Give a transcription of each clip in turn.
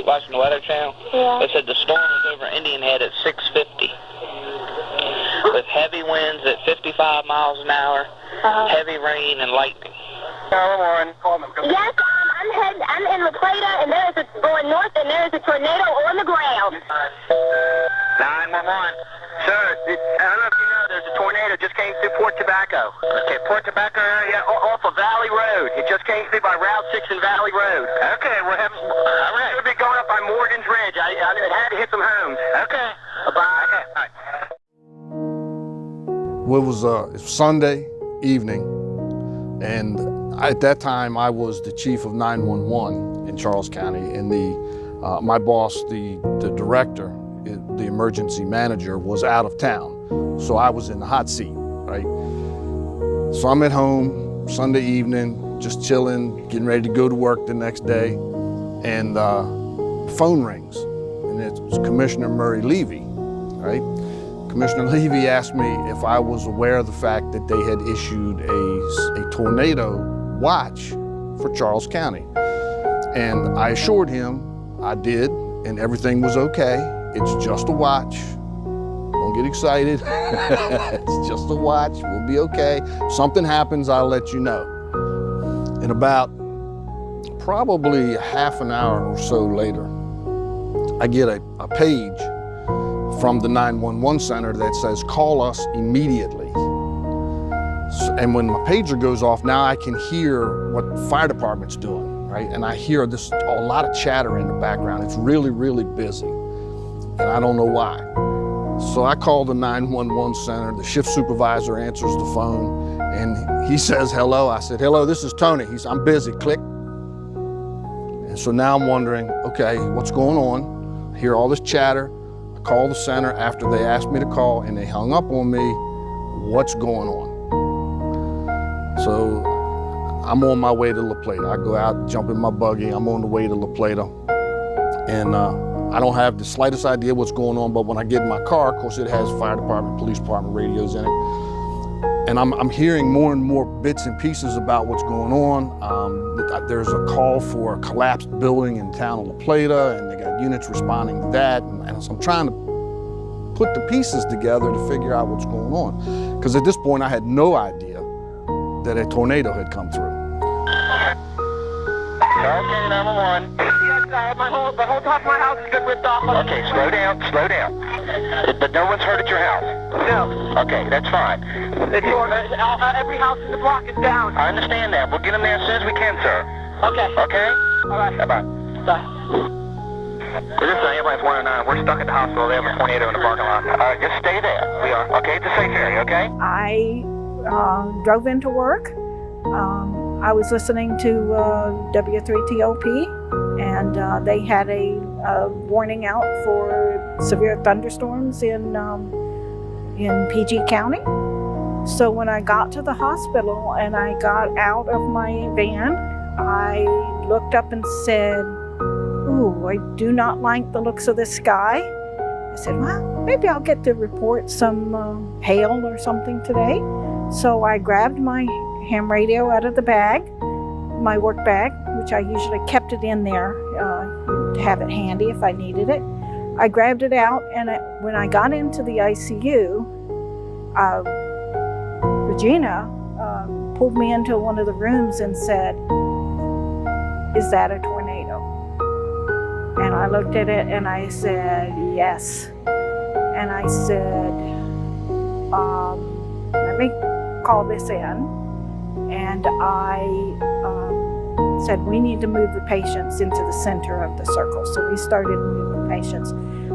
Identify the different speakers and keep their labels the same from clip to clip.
Speaker 1: watching the Weather Channel?
Speaker 2: Yeah.
Speaker 1: They said the storm was over Indian Head at 6:50 with heavy winds at 55 miles an hour, heavy rain and lightning.
Speaker 2: Yes, I'm in La Plata, and going north, and there is a tornado on the ground.
Speaker 1: 911.
Speaker 3: Sir, I don't know if you know, there's a tornado just came through Port Tobacco. Okay, Port Tobacco area off of Valley Road. It just came through by Route 6 and Valley Road. Okay, we're having... All right. It should be going up by Morgan's Ridge. It had to hit some homes. Okay. Bye. Okay. All right.
Speaker 4: Well, it was Sunday evening, and at that time I was the chief of 911 in Charles County, and my boss, the director, the emergency manager, was out of town, so I was in the hot seat, right? So I'm at home Sunday evening, just chilling, getting ready to go to work the next day, and the phone rings, and it was Commissioner Murray Levy, right? Commissioner Levy asked me if I was aware of the fact that they had issued a tornado watch for Charles County. And I assured him I did, and everything was okay. It's just a watch. Don't get excited. It's just a watch. We'll be okay. If something happens, I'll let you know. And about probably half an hour or so later, I get a page from the 911 center that says, call us immediately. And when my pager goes off, now I can hear what the fire department's doing, right? And I hear a lot of chatter in the background. It's really, really busy, and I don't know why. So I call the 911 center, the shift supervisor answers the phone, and he says, hello. I said, hello, this is Tony. He said, I'm busy, click. And so now I'm wondering, okay, what's going on? I hear all this chatter. Call the center after they asked me to call, and they hung up on me. What's going on? So I'm on my way to La Plata. I go out, jump in my buggy. I'm on the way to La Plata, and I don't have the slightest idea what's going on. But when I get in my car, of course, it has fire department, police department radios in it, and I'm hearing more and more bits and pieces about what's going on. There's a call for a collapsed building in town of La Plata, and they got units responding to that. And so I'm trying to put the pieces together to figure out what's going on. Because at this point, I had no idea that a tornado had come through.
Speaker 3: Okay, 911. Yes, the whole top of my house has been ripped off. Okay, slow down. But no one's hurt at your house? No. Okay, that's fine.
Speaker 5: Every house in the block is down.
Speaker 3: I understand that. We'll get them there as soon as we can, sir.
Speaker 5: Okay.
Speaker 3: Okay?
Speaker 5: All right.
Speaker 3: Bye-bye.
Speaker 5: Bye.
Speaker 3: This is ambulance 109. We're stuck at the hospital. They have a tornado in the parking lot. Just stay there. We are. Okay, it's a safe area, okay?
Speaker 6: I drove into work. I was listening to W3TOP, and they had a warning out for severe thunderstorms in PG County. So when I got to the hospital and I got out of my van, I looked up and said, ooh, I do not like the looks of the sky. I said, well, maybe I'll get to report some hail or something today. So I grabbed my ham radio out of the bag, my work bag, which I usually kept it in there to have it handy if I needed it. I grabbed it out, and when I got into the ICU, Regina pulled me into one of the rooms and said, is that a tornado? And I looked at it and I said, yes. And I said, let me call this in. And I said, we need to move the patients into the center of the circle. So we started moving patients.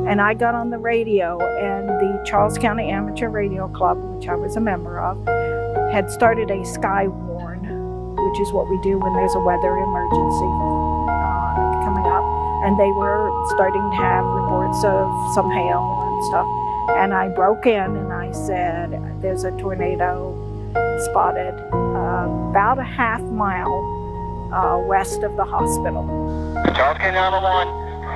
Speaker 6: And I got on the radio, and the Charles County Amateur Radio Club, which I was a member of, had started a sky warn, which is what we do when there's a weather emergency coming up. And they were starting to have reports of some hail and stuff. And I broke in and I said, there's a tornado spotted about a half mile west of the hospital.
Speaker 3: Charles County 911.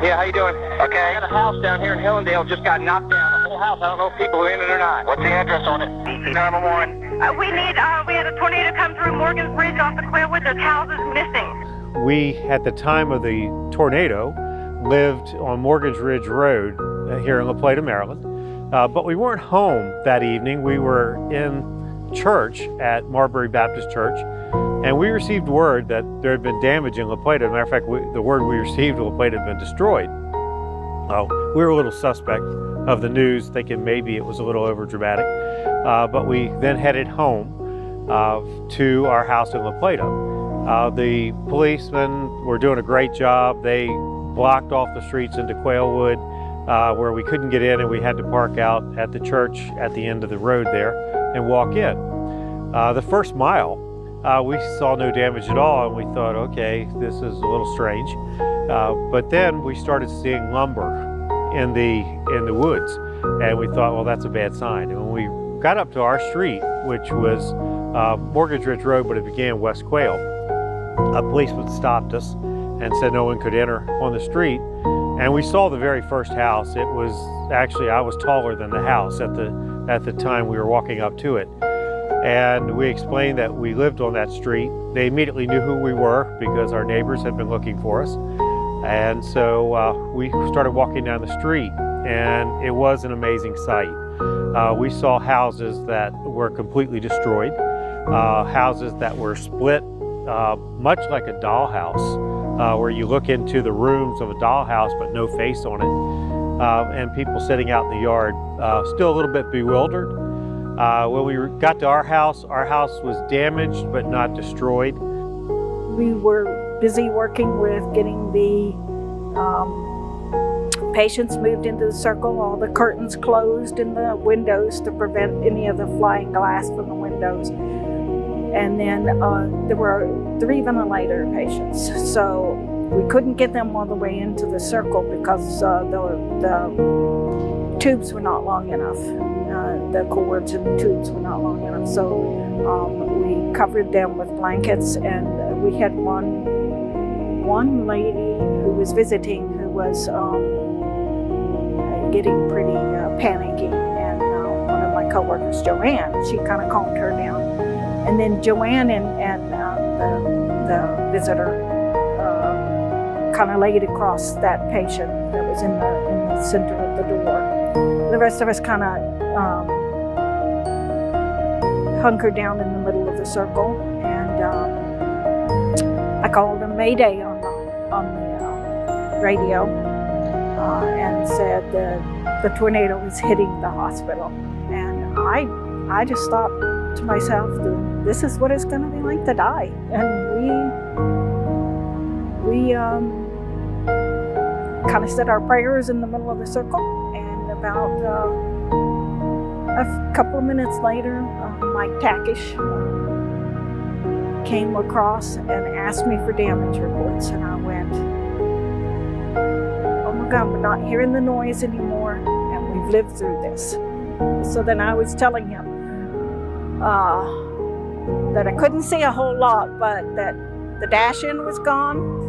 Speaker 3: Yeah, how you doing? Okay.
Speaker 5: We had a house down here in Hillendale just got knocked down. The whole house. I don't know if people are in it or not.
Speaker 3: What's the address on it? 911.
Speaker 7: We had a tornado come through Morgan's Bridge off the Clearwood. There's houses missing.
Speaker 8: We, at the time of the tornado, lived on Morgan's Ridge Road here in La Plata, Maryland. But we weren't home that evening. We were in church at Marbury Baptist Church, and we received word that there had been damage in La Plata. As a matter of fact, the word we received, La Plata had been destroyed. We were a little suspect of the news, thinking maybe it was a little over dramatic. But we then headed home to our house in La Plata. The policemen were doing a great job. They blocked off the streets into Quailwood where we couldn't get in, and we had to park out at the church at the end of the road there and walk in. The first mile, we saw no damage at all, and we thought, okay, this is a little strange. But then we started seeing lumber in the woods, and we thought, well, that's a bad sign. And when we got up to our street, which was Morgan's Ridge Road, but it began West Quail, a policeman stopped us and said no one could enter on the street. And we saw the very first house. It was actually, I was taller than the house at the time we were walking up to it. And we explained that we lived on that street. They immediately knew who we were because our neighbors had been looking for us. And so we started walking down the street, and it was an amazing sight. We saw houses that were completely destroyed, houses that were split, much like a dollhouse, where you look into the rooms of a dollhouse but no face on it, and people sitting out in the yard, still a little bit bewildered. When we got to our house was damaged but not destroyed.
Speaker 6: We were busy working with getting the patients moved into the circle, all the curtains closed in the windows to prevent any of the flying glass from the windows. And then there were 3 ventilator patients, so we couldn't get them all the way into the circle because the tubes were not long enough. The cords and the tubes were not long enough, so we covered them with blankets, and we had one lady who was visiting who was getting pretty panicky, and one of my coworkers, Joanne, she kind of calmed her down. And then Joanne and the visitor kind of laid across that patient that was in the center of the door. The rest of us kind of hunkered down in the middle of the circle, and I called a Mayday on the radio and said the tornado was hitting the hospital. And I just thought to myself, this is what it's going to be like to die. And we kind of said our prayers in the middle of the circle, and about a couple of minutes later, Mike Takish came across and asked me for damage reports, and I went, oh my God, we're not hearing the noise anymore, and we've lived through this. So then I was telling him that I couldn't see a whole lot, but that the dash-in was gone.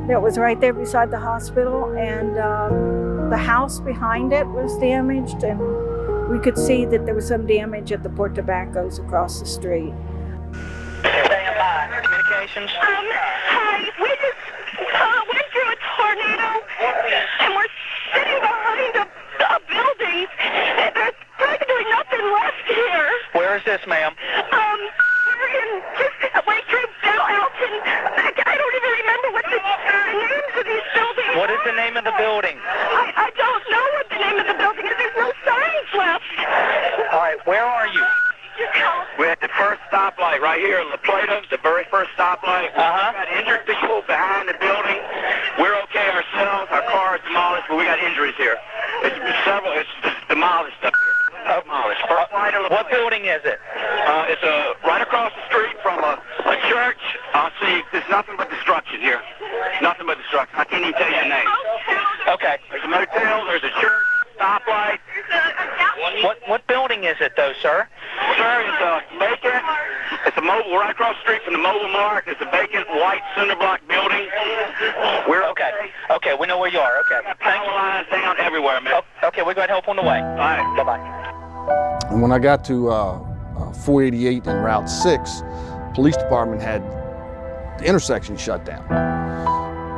Speaker 6: That was right there beside the hospital, and the house behind it was damaged, and we could see that there was some damage at the Port Tobaccos across the street.
Speaker 1: Stand by. Communications?
Speaker 7: Hi. We just went through a tornado, and we're sitting behind a building, and there's practically nothing left here.
Speaker 1: Where is this, ma'am?
Speaker 7: We're in just way through Belton. I don't even remember what the names of these buildings
Speaker 1: What is the name of the building?
Speaker 7: I don't know what the name of the building is. There's no signs left.
Speaker 1: All right, where are you?
Speaker 5: We're at the first stoplight right here in La Plata, the very first stoplight.
Speaker 1: Uh-huh.
Speaker 5: We got injured people behind the building. We're okay ourselves. Our car is demolished, but we got injuries here. It's demolished up here. Demolished.
Speaker 1: What building is it?
Speaker 5: It's right across the street from a church. See, there's nothing but destruction here. Nothing but destruction. I can't even tell you the name.
Speaker 1: Okay.
Speaker 5: There's a motel, there's a church, stoplight.
Speaker 1: What building is it, though, sir?
Speaker 5: Sir, it's vacant. It's a mobile, right across the street from the mobile mart. It's a vacant white cinder block building. We're
Speaker 1: okay. Okay, we know where you are. Okay.
Speaker 5: Power lines down everywhere, man.
Speaker 1: Okay, we're going to help on the way.
Speaker 5: All right.
Speaker 1: Bye-bye.
Speaker 4: And when I got to 488 and Route 6, police department had the intersection shut down.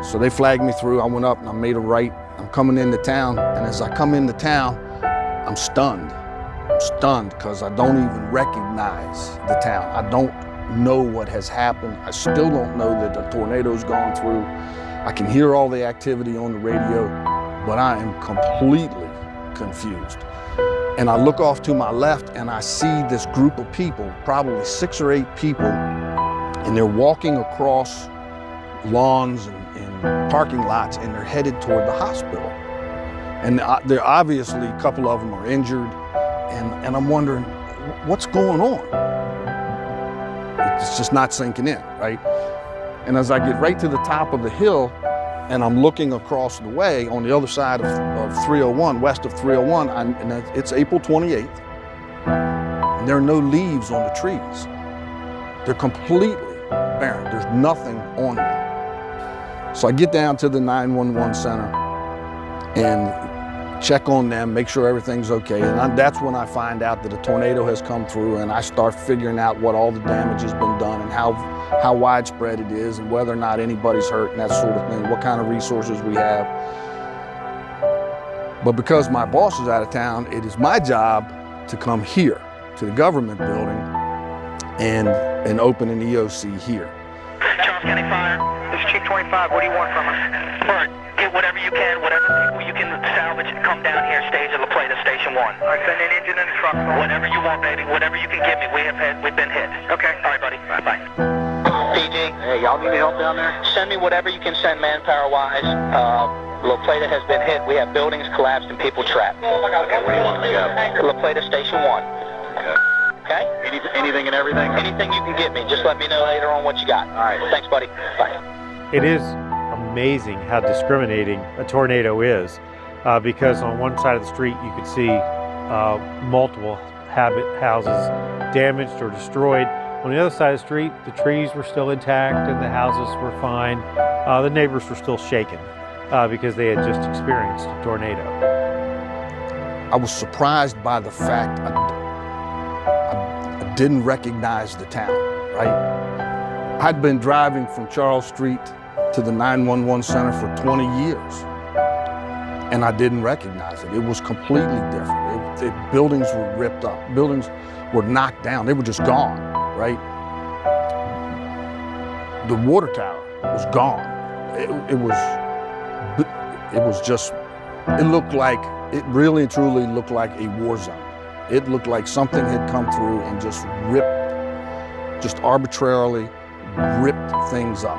Speaker 4: So they flagged me through. I went up and I made a right. I'm coming into town, and as I come into town, I'm stunned. I'm stunned because I don't even recognize the town. I don't know what has happened. I still don't know that a tornado's gone through. I can hear all the activity on the radio, but I am completely confused. And I look off to my left and I see this group of people, probably 6 or 8 people, and they're walking across lawns and parking lots, and they're headed toward the hospital. And they're obviously, a couple of them are injured, and I'm wondering, what's going on? It's just not sinking in, right? And as I get right to the top of the hill, and I'm looking across the way on the other side of 301, west of 301, and it's April 28th, and there are no leaves on the trees. They're completely barren. There's nothing on them. So I get down to the 911 center and check on them, make sure everything's okay. And that's when I find out that a tornado has come through, and I start figuring out what all the damage has been done and how widespread it is and whether or not anybody's hurt and that sort of thing, what kind of resources we have. But because my boss is out of town, it is my job to come here to the government building and open an EOC here.
Speaker 3: Charles County Fire, this is Chief 25. What do you want from us? Bert, get whatever you can, whatever people you can salvage, come down here, stage at La Plata, Station 1. I send an engine and a truck. Whatever you want, baby. Whatever you can give me. We've been hit. Okay. All right, buddy. Bye-bye. PG. Hey, y'all need any help down there? Send me whatever you can send manpower-wise. La Plata has been hit. We have buildings collapsed and people trapped. Oh my God. Okay, where do you want me to go? La Plata, Station 1. Okay. Okay? Anything and everything? Anything you can get me. Just let me know later on what you got. All right. Thanks, buddy. Bye.
Speaker 8: It is amazing how discriminating a tornado is, because on one side of the street you could see multiple houses damaged or destroyed. On the other side of the street, the trees were still intact and the houses were fine. The neighbors were still shaken because they had just experienced a tornado.
Speaker 4: I was surprised by the fact I didn't recognize the town, right? I'd been driving from Charles Street to the 911 center for 20 years, and I didn't recognize it. It was completely different. Buildings were ripped up. Buildings were knocked down. They were just gone, right? The water tower was gone. It really and truly looked like a war zone. It looked like something had come through and just arbitrarily ripped things up.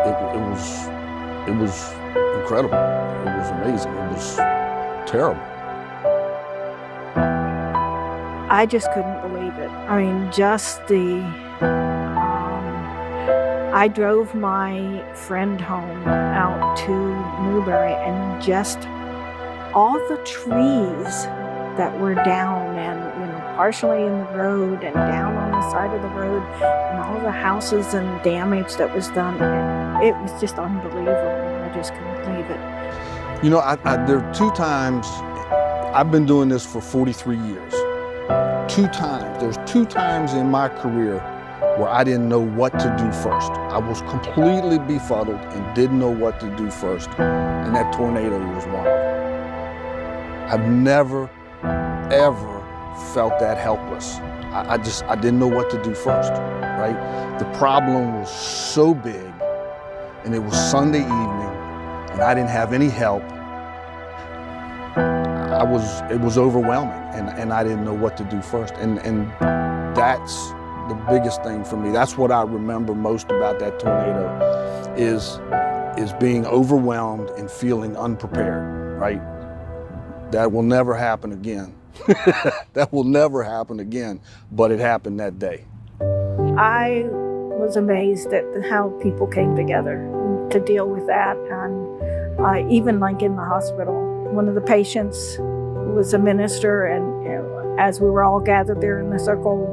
Speaker 4: It was incredible. It was amazing. It was terrible.
Speaker 6: I just couldn't believe it. I mean, just I drove my friend home out to Newberry, and just all the trees that were down and, partially in the road and down on the side of the road, and all the houses and damage that was done. It was just unbelievable. I just couldn't believe it.
Speaker 4: There are 2 times, I've been doing this for 43 years. 2 times, there's 2 times in my career where I didn't know what to do first. I was completely befuddled and didn't know what to do first, and that tornado was one of them. I've never, ever felt that helpless. I didn't know what to do first, right? The problem was so big, and it was Sunday evening, and I didn't have any help. It was overwhelming, and I didn't know what to do first. And that's the biggest thing for me. That's what I remember most about that tornado, is being overwhelmed and feeling unprepared, right? That will never happen again. That will never happen again, but it happened that day.
Speaker 6: I was amazed at how people came together to deal with that. And even like in the hospital, one of the patients was a minister, and as we were all gathered there in the circle,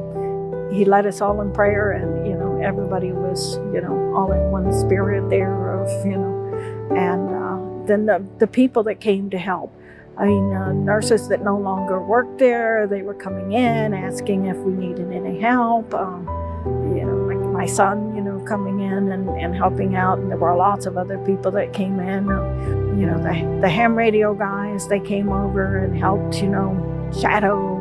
Speaker 6: he led us all in prayer, and everybody was all in one spirit there of and then the people that came to help. I mean, nurses that no longer worked there, they were coming in asking if we needed any help. My my son, coming in and helping out. And there were lots of other people that came in. The ham radio guys, they came over and helped, shadow.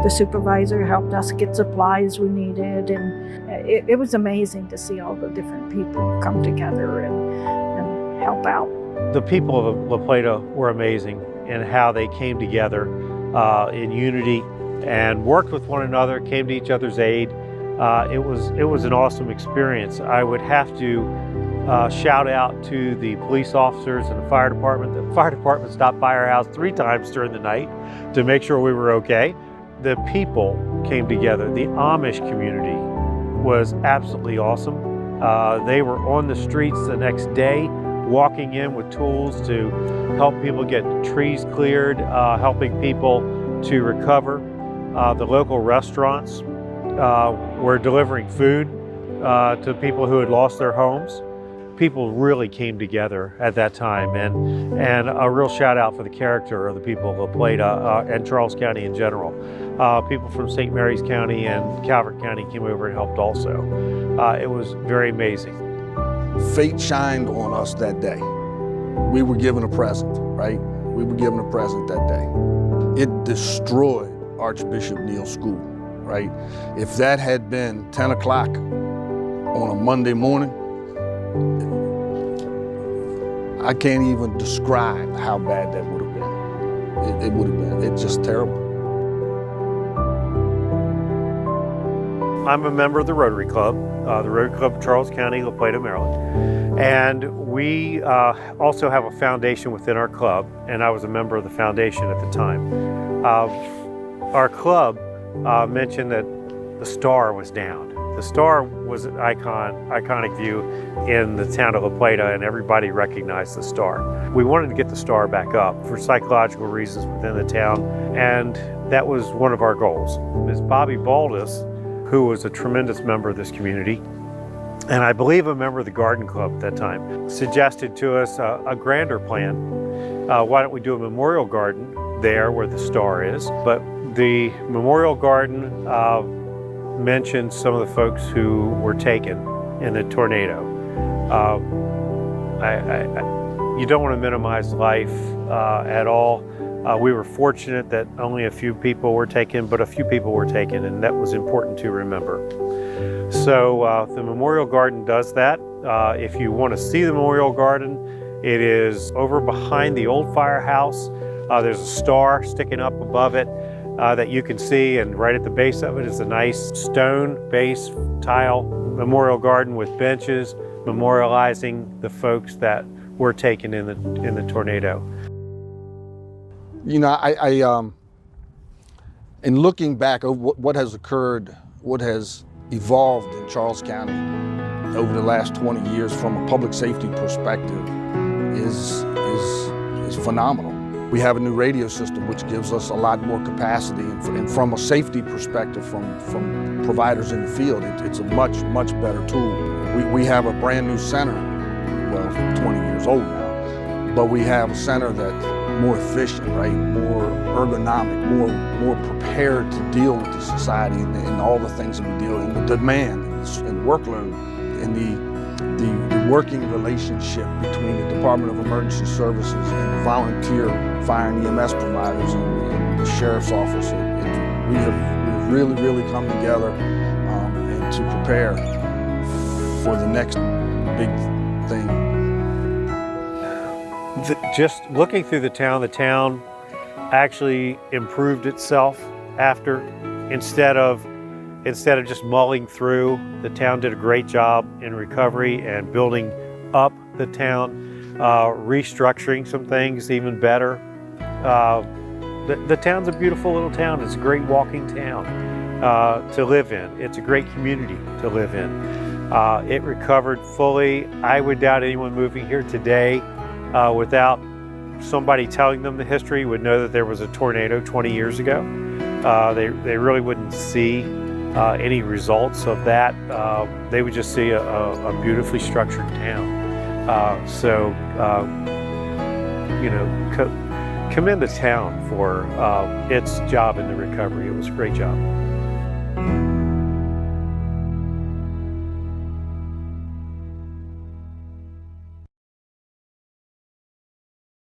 Speaker 6: The supervisor helped us get supplies we needed. And it was amazing to see all the different people come together and help out.
Speaker 8: The people of La Plata were amazing in how they came together in unity and worked with one another, came to each other's aid. It was an awesome experience. I would have to shout out to the police officers and the fire department. The fire department stopped by our house 3 times during the night to make sure we were okay. The people came together. The Amish community was absolutely awesome. They were on the streets the next day, walking in with tools to help people get trees cleared, helping people to recover. The local restaurants were delivering food to people who had lost their homes. People really came together at that time, and a real shout out for the character of the people of La Plata and Charles County in general. People from St. Mary's County and Calvert County came over and helped also. It was very amazing.
Speaker 4: Fate shined on us that day. We were given a present, right? We were given a present that day. It destroyed Archbishop Neal's school, right? If that had been 10 o'clock on a Monday morning, I can't even describe how bad that would have been. It would have been. It's just terrible.
Speaker 8: I'm a member of the Rotary Club of Charles County, La Plata, Maryland. And we also have a foundation within our club, and I was a member of the foundation at the time. Our club mentioned that the star was down. The star was an iconic view in the town of La Plata, and everybody recognized the star. We wanted to get the star back up for psychological reasons within the town, and that was one of our goals. Ms. Bobby Baldus, who was a tremendous member of this community, and I believe a member of the Garden Club at that time, suggested to us a grander plan. Why don't we do a memorial garden there where the star is? But the memorial garden mentioned some of the folks who were taken in the tornado. You don't want to minimize life at all. We were fortunate that only a few people were taken, but a few people were taken, and that was important to remember. So the Memorial Garden does that. If you want to see the Memorial Garden, it is over behind the old firehouse. There's a star sticking up above it that you can see, and right at the base of it is a nice stone base tile Memorial Garden with benches memorializing the folks that were taken in the tornado.
Speaker 4: In looking back over what has occurred, what has evolved in Charles County over the last 20 years from a public safety perspective is phenomenal. We have a new radio system which gives us a lot more capacity, and from a safety perspective from providers in the field, it's a much, much better tool. We have a brand new center, well, 20 years old now, but we have a center that's more efficient, right? More ergonomic, more prepared to deal with the society and all the things that we deal in, the demand and workload, and the working relationship between the Department of Emergency Services and the volunteer fire and EMS providers and the Sheriff's Office. We have really, really come together and to prepare for the next big thing.
Speaker 8: Just looking through the town actually improved itself after. Instead of just mulling through, the town did a great job in recovery and building up the town, restructuring some things even better. The town's a beautiful little town. It's a great walking town to live in. It's a great community to live in. It recovered fully. I would doubt anyone moving here today without somebody telling them the history would know that there was a tornado 20 years ago. They really wouldn't see any results of that. They would just see a beautifully structured town. Commend the town for its job in the recovery. It was a great job.